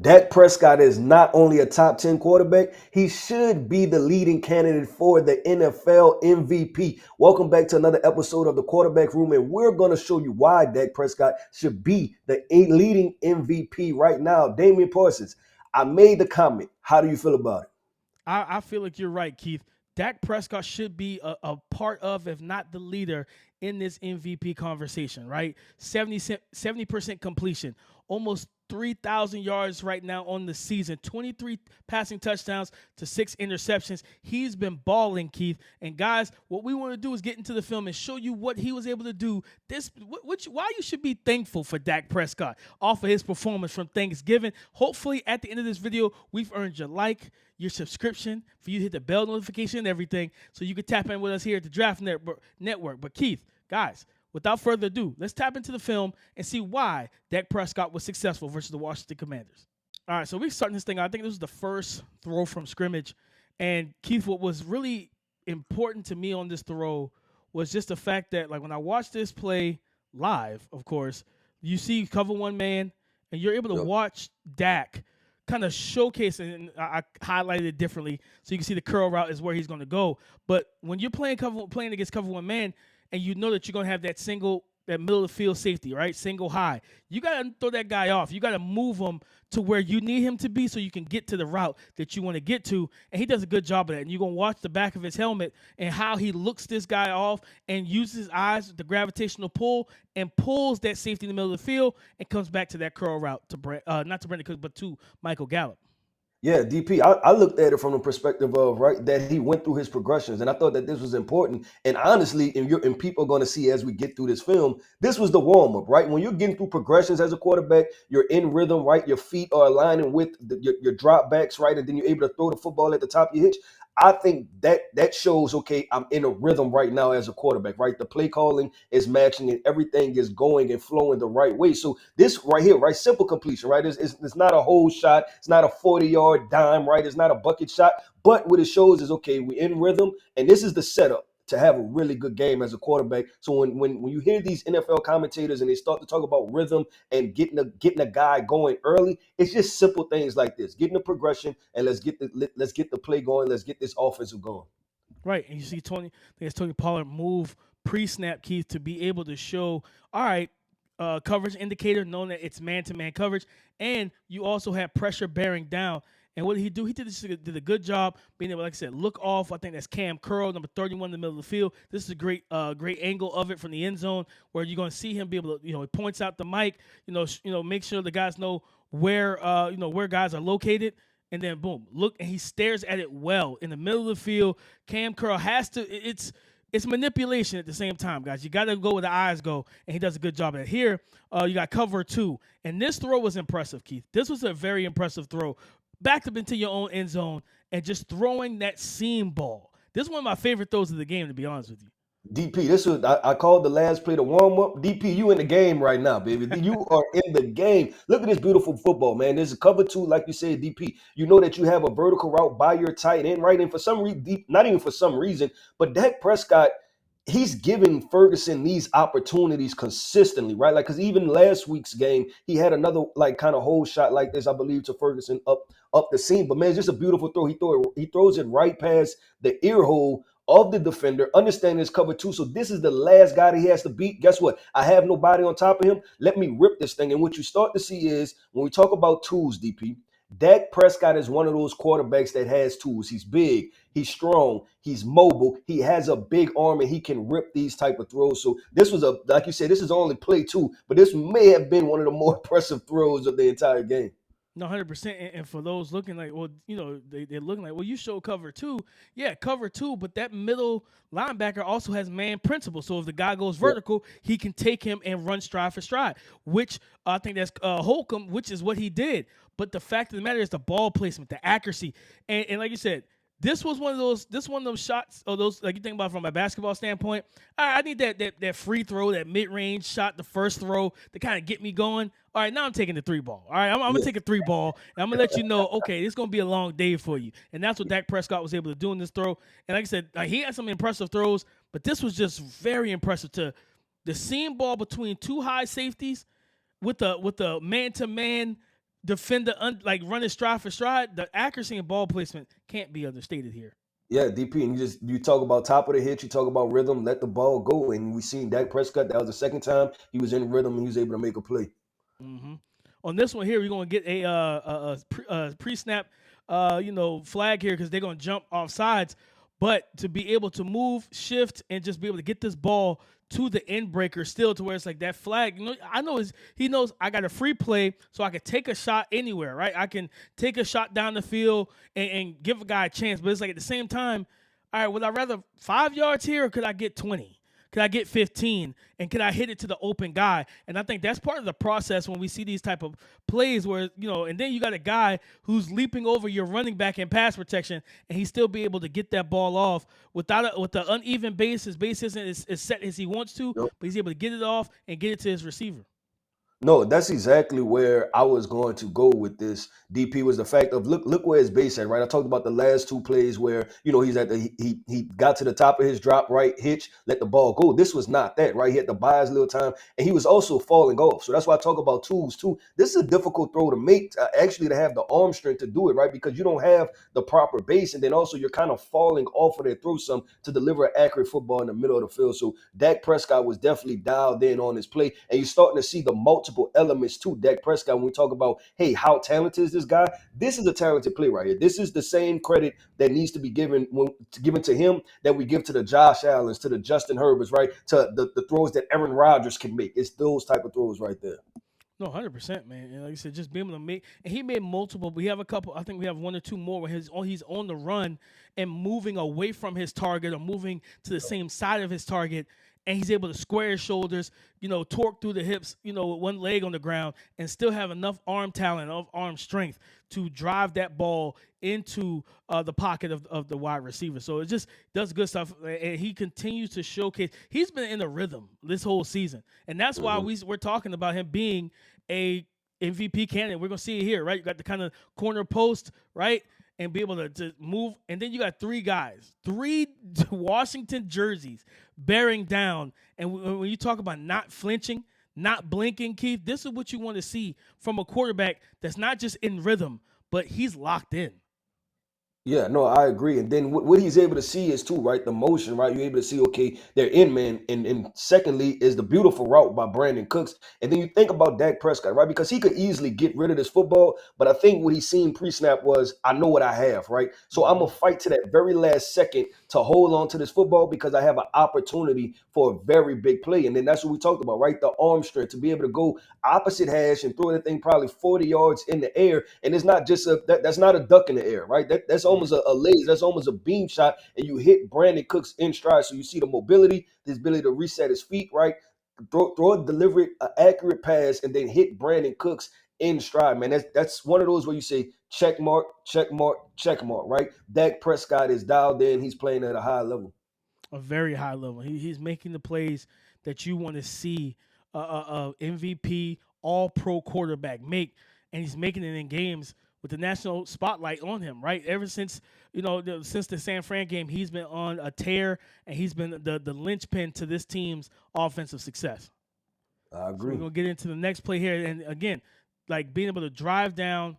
Dak Prescott is not only a top 10 quarterback, he should be the leading candidate for the NFL MVP. Welcome back to another episode of the Quarterback Room, and we're going to show you why Dak Prescott should be the leading MVP right now. Damian Parsons, I made the comment. How do you feel about it? I feel like you're right, Keith. Dak Prescott should be a part of, if not the leader, in this MVP conversation, right? 70% completion, almost 3,000 yards right now on the season, 23 passing touchdowns to 6 interceptions. He's been balling, Keith. And guys, what we want to do is get into the film and show you what he was able to do. Why you should be thankful for Dak Prescott off of his performance from Thanksgiving. Hopefully, at the end of this video, we've earned your like, your subscription, for you to hit the bell notification and everything, so you can tap in with us here at the Draft Network. But Keith, guys, without further ado, let's tap into the film and see why Dak Prescott was successful versus the Washington Commanders. All right, so we're starting this thing out. I think this was the first throw from scrimmage. And Keith, what was really important to me on this throw was just the fact that, like, when I watched this play live, of course, you see cover one man, and you're able to watch Dak kind of showcase, and I highlighted it differently so you can see the curl route is where he's going to go. But when you're playing against cover one man, and you know that you're going to have that middle of the field safety, right? Single high. You got to throw that guy off. You got to move him to where you need him to be so you can get to the route that you want to get to. And he does a good job of that. And you're going to watch the back of his helmet and how he looks this guy off and uses his eyes, the gravitational pull, and pulls that safety in the middle of the field and comes back to that curl route to not to Brandon Cooks, but to Michael Gallup. Yeah, DP, I looked at it from the perspective of, right, that he went through his progressions, and I thought that this was important. And honestly, and people are going to see as we get through this film, this was the warm-up, right? When you're getting through progressions as a quarterback, you're in rhythm, right? Your feet are aligning with your drop backs, right? And then you're able to throw the football at the top of your hitch. I think that shows, okay, I'm in a rhythm right now as a quarterback, right? The play calling is matching and everything is going and flowing the right way. So this right here, right, simple completion, right? It's not a whole shot. It's not a 40-yard dime, right? It's not a bucket shot. But what it shows is, okay, we're in rhythm, and this is the setup to have a really good game as a quarterback. So when you hear these NFL commentators and they start to talk about rhythm and getting a guy going early, it's just simple things like this: getting the progression, and let's get the play going. Let's get this offensive going. Right, and you see Tony Pollard move pre-snap, Keith, to be able to show, all right, coverage indicator, knowing that it's man-to-man coverage, and you also have pressure bearing down. And what did he do? He did a good job being able, like I said, look off. I think that's Cam Curl, number 31 in the middle of the field. This is a great angle of it from the end zone where you're going to see him be able to, he points out the mic, make sure the guys know where guys are located. And then boom, look, and he stares at it well in the middle of the field. Cam Curl has to. It's manipulation at the same time, guys. You got to go where the eyes go, and he does a good job at it. Here, you got cover two, and this throw was impressive, Keith. This was a very impressive throw. Backed up into your own end zone and just throwing that seam ball. This is one of my favorite throws of the game, to be honest with you. DP, I called the last play the warm up. DP, you in the game right now, baby. You are in the game. Look at this beautiful football, man. There's a cover two, like you said, DP. You know that you have a vertical route by your tight end, right? And for some reason, not even for some reason, but Dak Prescott, he's giving Ferguson these opportunities consistently, right? Like, because even last week's game, he had another like kind of hole shot like this, I believe, to Ferguson up the seam. But man, it's just a beautiful throw. He throws it right past the ear hole of the defender, understanding his cover two. So this is the last guy that he has to beat. Guess what? I have nobody on top of him. Let me rip this thing. And what you start to see is when we talk about tools, DP, Dak Prescott is one of those quarterbacks that has tools. He's big, he's strong, he's mobile, he has a big arm, and he can rip these type of throws. So this was like you said, this is only play two, but this may have been one of the more impressive throws of the entire game. No, 100%. And for those looking like, well, they're looking like, well, you show cover two. Yeah, cover two, but that middle linebacker also has man principle. So if the guy goes vertical, he can take him and run stride for stride, which I think that's Holcomb, which is what he did. But the fact of the matter is the ball placement, the accuracy. And like you said, this was one of those shots, or those, like you think about from a basketball standpoint. All right, I need that free throw, that mid-range shot, the first throw to kind of get me going. All right, now I'm taking the three ball. All right, I'm going to take a three ball, and I'm going to let you know, okay, it's going to be a long day for you. And that's what Dak Prescott was able to do in this throw. And like I said, he had some impressive throws, but this was just very impressive to the seam ball between two high safeties with the man-to-man defend like running stride for stride. The accuracy and ball placement can't be understated here. Yeah, DP, and you talk about top of the hit, you talk about rhythm, let the ball go, and we seen Dak Prescott. That was the second time he was in rhythm and he was able to make a play. Mm-hmm. On this one here, we're gonna get a pre-snap, flag here because they're gonna jump off sides. But to be able to move, shift, and just be able to get this ball to the end breaker still to where it's like that flag. I know he knows I got a free play, so I can take a shot anywhere, right? I can take a shot down the field and give a guy a chance. But it's like at the same time, all right, would I rather 5 yards here or could I get 20? Could I get 15? And could I hit it to the open guy? And I think that's part of the process when we see these type of plays where, and then you got a guy who's leaping over your running back in pass protection, and he still be able to get that ball off with the uneven base. His base isn't as set as he wants to, Yep. but he's able to get it off and get it to his receiver. No, that's exactly where I was going to go with this. DP was the fact of look where his base at, right? I talked about the last two plays where he's at he got to the top of his drop, right, hitch, let the ball go. This was not that, right? He had to buy his little time, and he was also falling off. So that's why I talk about tools too. This is a difficult throw to make, actually, to have the arm strength to do it, right? Because you don't have the proper base, and then also you're kind of falling off of that throw some to deliver an accurate football in the middle of the field. So Dak Prescott was definitely dialed in on his play, and you're starting to see the multiple elements to Dak Prescott when we talk about, hey, how talented is this guy? This is a talented play right here. This is the same credit that needs to be given to him that we give to the Josh Allens, to the Justin Herberts, right? To the throws that Aaron Rodgers can make. It's those type of throws right there. No, 100%, man. And like I said, just being able to make, and he made multiple. We have a couple. I think we have one or two more where he's on the run and moving away from his target or moving to the same side of his target, and he's able to square his shoulders, torque through the hips, with one leg on the ground, and still have enough arm talent, of arm strength to drive that ball into the pocket of the wide receiver. So it just does good stuff, and he continues to showcase. He's been in a rhythm this whole season, and that's why we're talking about him being a MVP candidate. We're gonna see it here, right? You got the kind of corner post, right? And be able to move. And then you got three Washington jerseys bearing down. And when you talk about not flinching, not blinking, Keith, this is what you want to see from a quarterback that's not just in rhythm, but he's locked in. Yeah, no, I agree. And then what he's able to see is too, right? The motion, right? You're able to see, okay, they're in, man. And secondly, is the beautiful route by Brandon Cooks. And then you think about Dak Prescott, right? Because he could easily get rid of this football. But I think what he seen pre-snap was, I know what I have, right? So I'm going to fight to that very last second to hold on to this football because I have an opportunity for a very big play. And then that's what we talked about, right? The arm strength to be able to go opposite hash and throw that thing probably 40 yards in the air. And it's not just that's not a duck in the air, right? That's almost a laser. That's almost a beam shot. And you hit Brandon Cooks in stride. So you see the mobility, his ability to reset his feet, right? Throw a deliberate, accurate pass, and then hit Brandon Cooks in stride, man. That's one of those where you say check mark, check mark, check mark, right? Dak Prescott is dialed in. He's playing at a high level. A very high level. He's making the plays that you want to see MVP, all pro quarterback make, and he's making it in games with the national spotlight on him, right? Ever since, since the San Fran game, he's been on a tear, and he's been the linchpin to this team's offensive success. I So agree. we're going to get into the next play here. And again, like being able to drive down,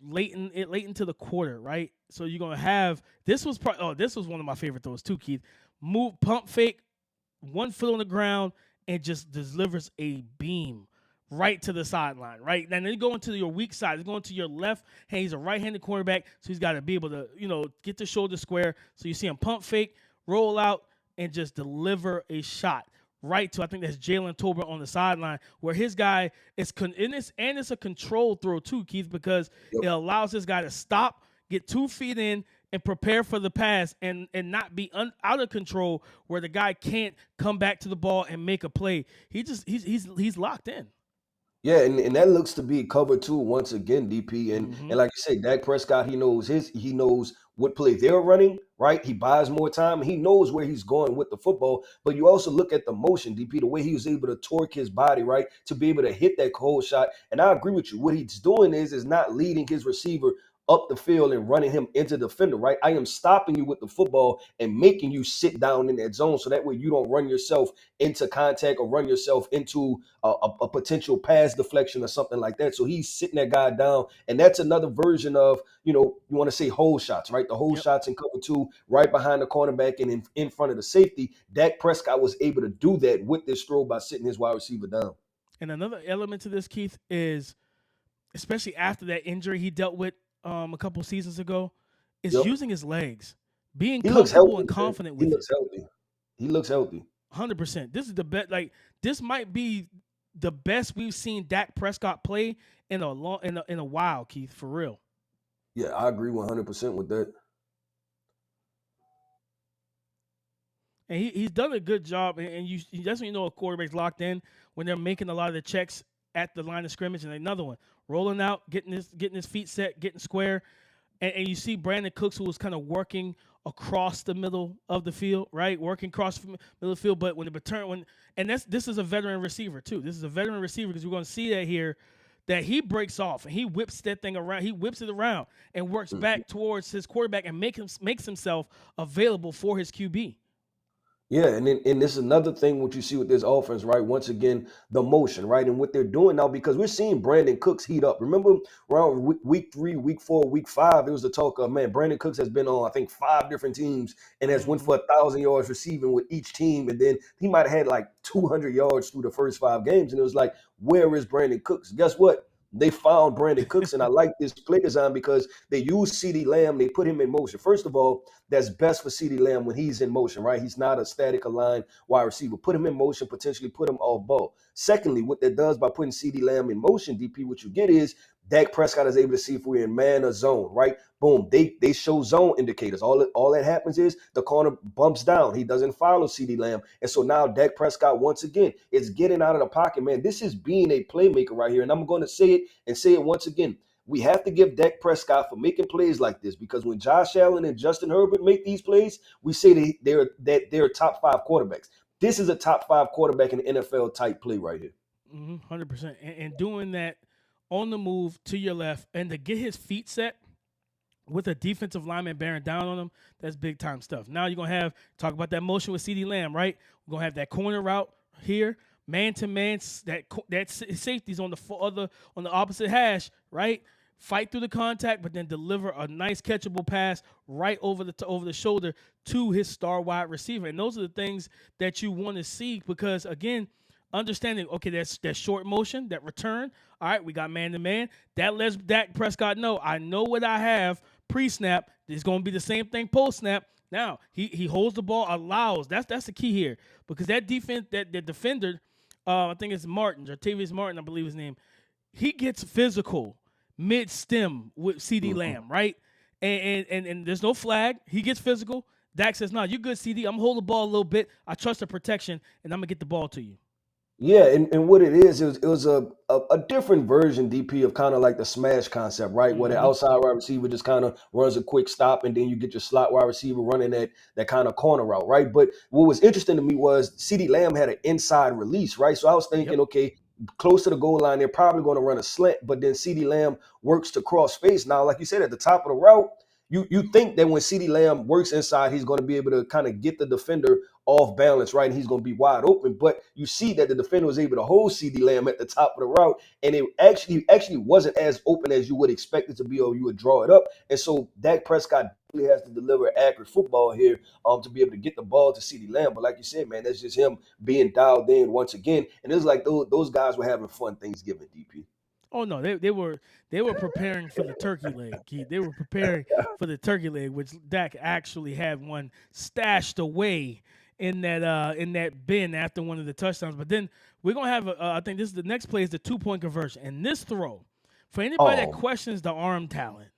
late into the quarter, right? So you're going to have, this was one of my favorite throws too, Keith. Pump fake, 1 foot on the ground, and just delivers a beam right to the sideline, right? And then you go into your weak side. He's going to your left hand. He's a right-handed quarterback, so he's got to be able to, get the shoulder square. So you see him pump fake, roll out, and just deliver a shot right to, I think that's Jalen Tolbert on the sideline, where his guy is and it's a controlled throw too, Keith, because it allows this guy to stop, get 2 feet in, and prepare for the pass and not be out of control where the guy can't come back to the ball and make a play. He's locked in. Yeah, and that looks to be cover two once again, DP. And like you say, Dak Prescott, he knows what play they're running, right? He buys more time. He knows where he's going with the football. But you also look at the motion, DP, the way he was able to torque his body, right, to be able to hit that cold shot. And I agree with you. What he's doing is not leading his receiver up the field and running him into the defender, right? I am stopping you with the football and making you sit down in that zone so that way you don't run yourself into contact or run yourself into a potential pass deflection or something like that. So he's sitting that guy down. And that's another version of, you want to say hole shots, right? The hole Yep. shots in cover two, right behind the cornerback and in front of the safety. Dak Prescott was able to do that with this throw by sitting his wide receiver down. And another element to this, Keith, is especially after that injury he dealt with a couple seasons ago, is Yep. using his legs, being He looks comfortable healthy, and man. confident He with it. looks healthy. He looks healthy. 100%. This is the best. Like this might be the best we've seen Dak Prescott play in a while, Keith. For real. Yeah, I agree 100% with that. And he's done a good job. And that's when you know a quarterback's locked in when they're making a lot of the checks at the line of scrimmage. And another one rolling out, getting his feet set, getting square. And you see Brandon Cooks, who was kind of working across the middle of the field, right? Working across the middle of the field. But when the return, this is a veteran receiver, too. This is a veteran receiver because we're going to see that here, that he breaks off and he whips that thing around. He whips it around and works back towards his quarterback and makes himself available for his QB. Yeah, and this is another thing what you see with this offense, right? Once again, the motion, right? And what they're doing now, because we're seeing Brandon Cooks heat up. Remember around week 3, week 4, week 5, there was the talk of, man, Brandon Cooks has been on, I think, 5 different teams and has went for 1,000 yards receiving with each team. And then he might have had like 200 yards through the first 5 games. And it was like, where is Brandon Cooks? Guess what? They found Brandon Cooks, and I like this play design because they use CeeDee Lamb. They put him in motion. First of all, that's best for CeeDee Lamb when he's in motion, right? He's not a static aligned wide receiver. Put him in motion, potentially put him off ball. Secondly, what that does by putting CeeDee Lamb in motion, DP, what you get is Dak Prescott is able to see if we're in man or zone, right? Boom, they show zone indicators. All that happens is the corner bumps down. He doesn't follow CeeDee Lamb. And so now Dak Prescott, once again, is getting out of the pocket, man. This is being a playmaker right here. And I'm going to say it and say it once again. We have to give Dak Prescott for making plays like this because when Josh Allen and Justin Herbert make these plays, we say they're top 5 quarterbacks. This is a top 5 quarterback in the NFL type play right here. 100%. And doing that on the move to your left and to get his feet set with a defensive lineman bearing down on him, that's big time stuff. Now you're going to talk about that motion with CeeDee Lamb, right? We're going to have that corner route here, man to man, that safety's on the opposite hash, right? Fight through the contact, but then deliver a nice catchable pass right over the shoulder to his star wide receiver. And those are the things that you want to see because, again, understanding, okay, that's that short motion, that return. All right, we got man-to-man. That lets Dak Prescott know, I know what I have pre-snap. It's going to be the same thing post-snap. Now, he holds the ball, allows. That's the key here because that defense, that defender, I think it's Martin, Jartavius Martin, I believe his name, he gets physical mid-stem with CeeDee Lamb, right? And there's no flag. He gets physical. Dak says, no, you're good, CD. I'm going to hold the ball a little bit. I trust the protection, and I'm going to get the ball to you. Yeah, and what it was a different version, DP, of kind of like the smash concept, right? Where the outside wide receiver just kind of runs a quick stop, and then you get your slot wide receiver running that kind of corner route, right? But what was interesting to me was CeeDee Lamb had an inside release, right? So I was thinking, okay, close to the goal line, they're probably going to run a slant, but then CeeDee Lamb works to cross face. Now, like you said, at the top of the route, you think that when CeeDee Lamb works inside, he's going to be able to kind of get the defender off balance, right? And he's going to be wide open. But you see that the defender was able to hold CeeDee Lamb at the top of the route, and it actually wasn't as open as you would expect it to be, or you would draw it up. And so Dak Prescott really has to deliver accurate football here to be able to get the ball to CeeDee Lamb. But like you said, man, that's just him being dialed in once again. And it's like those guys were having fun Thanksgiving, DP. Oh no, they were preparing for the turkey leg, Keith. They were preparing for the turkey leg, which Dak actually had one stashed away in that bin after one of the touchdowns. But then we're gonna have I think this is the next play is the 2-point conversion, and this throw for anybody that questions the arm talent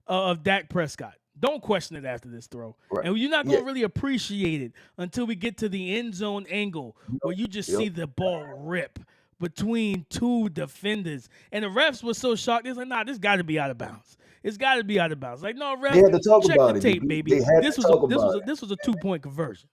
of Dak Prescott. Don't question it after this throw. Right. And you're not going to really appreciate it until we get to the end zone angle where you just see the ball rip between 2 defenders. And the refs were so shocked. They're like, nah, this got to be out of bounds. It's got to be out of bounds. Like, no, refs, they had to talk check about the it, tape, baby. This was a 2-point conversion.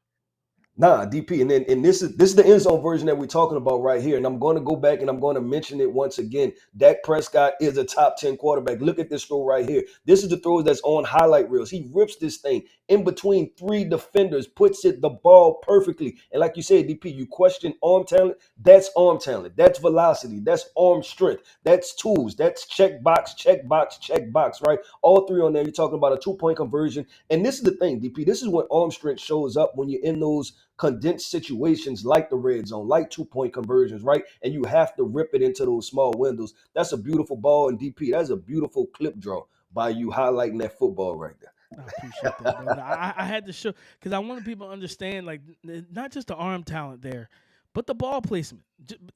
Nah, DP, and this is the end zone version that we're talking about right here. And I'm going to go back and I'm going to mention it once again. Dak Prescott is a top 10 quarterback. Look at this throw right here. This is the throw that's on highlight reels. He rips this thing in between three defenders, puts it the ball perfectly. And like you said, DP, you question arm talent. That's arm talent. That's velocity. That's arm strength. That's tools. That's check box, check box, check box, right? All three on there. You're talking about a 2-point conversion. And this is the thing, DP. This is when arm strength shows up when you're in those condensed situations like the red zone, like 2-point conversions, right? And you have to rip it into those small windows. That's a beautiful ball. And DP, that's a beautiful clip draw by you highlighting that football right there. I appreciate that, bro. Now, I had to show because I wanted people to understand, like, not just the arm talent there, but the ball placement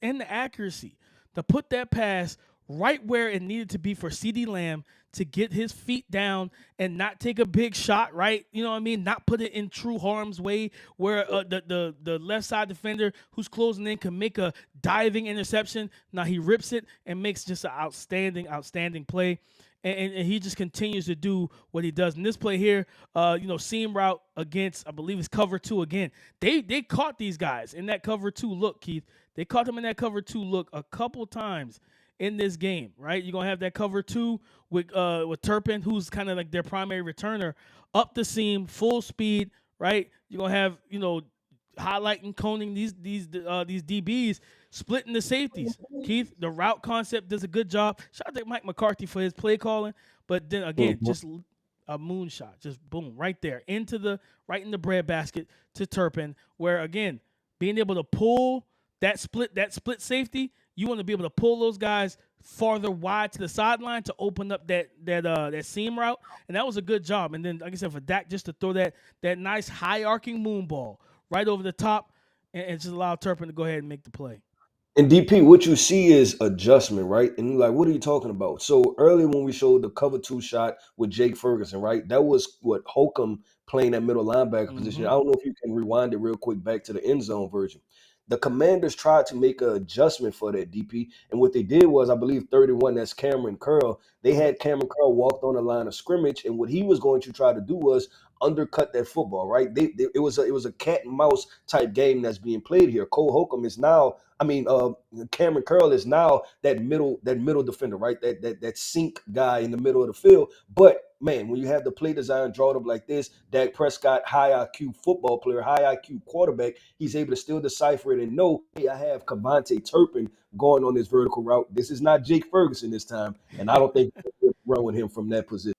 and the accuracy to put that pass right where it needed to be for CeeDee Lamb to get his feet down and not take a big shot, right? You know what I mean? Not put it in true harm's way where the left side defender who's closing in can make a diving interception. Now he rips it and makes just an outstanding play. And he just continues to do what he does. In this play here, seam route against, I believe it's cover 2 again. They caught these guys in that cover 2 look, Keith. They caught them in that cover 2 look a couple times in this game, right? You're going to have that cover 2 with Turpin, who's kind of like their primary returner, up the seam, full speed, right? You're going to have, highlighting, coning these DBs, splitting the safeties. Keith, the route concept does a good job. Shout out to Mike McCarthy for his play calling, but then again, just a moonshot, just boom, right there in the breadbasket to Turpin, where again, being able to pull that split safety, you want to be able to pull those guys farther wide to the sideline to open up that seam route, and that was a good job. And then, like I said, for Dak just to throw that nice high arcing moon ball right over the top and just allow Turpin to go ahead and make the play. And DP, what you see is adjustment, right? And you're like, what are you talking about? So earlier when we showed the cover 2 shot with Jake Ferguson, right? That was what Holcomb playing that middle linebacker position. I don't know if you can rewind it real quick back to the end zone version. The Commanders tried to make an adjustment for that DP. And what they did was, I believe 31, that's Cameron Curl. They had Cameron Curl walked on the line of scrimmage. And what he was going to try to do was undercut that football, right? It was a cat and mouse type game that's being played here. Cole Holcomb is now, Cameron Curl is now that middle defender, right? That sink guy in the middle of the field. But man, when you have the play design drawn up like this, Dak Prescott, high IQ football player, high IQ quarterback, he's able to still decipher it and know, hey, I have Cavante Turpin going on this vertical route. This is not Jake Ferguson this time, and I don't think we'll run with him from that position.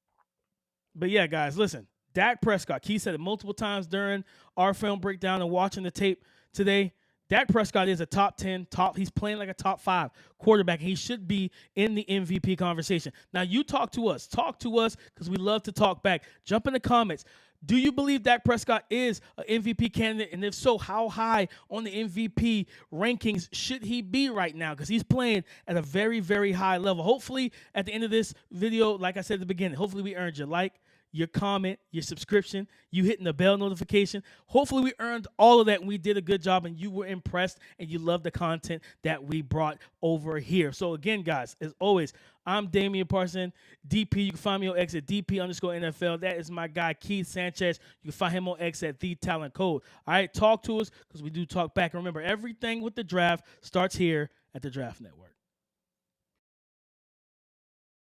But yeah, guys, listen. Dak Prescott, Keith said it multiple times during our film breakdown and watching the tape today. Dak Prescott is a top 10, he's playing like a top 5 quarterback, and he should be in the MVP conversation. Now, you talk to us because we love to talk back. Jump in the comments. Do you believe Dak Prescott is an MVP candidate? And if so, how high on the MVP rankings should he be right now? Because he's playing at a very, very high level. Hopefully, at the end of this video, like I said at the beginning, hopefully we earned your like, your comment, your subscription, you hitting the bell notification. Hopefully we earned all of that and we did a good job and you were impressed and you loved the content that we brought over here. So again, guys, as always, I'm Damian Parson, DP. You can find me on X at DP_NFL. That is my guy, Keith Sanchez. You can find him on X at The Talent Code. All right, talk to us because we do talk back. And remember, everything with the draft starts here at the Draft Network.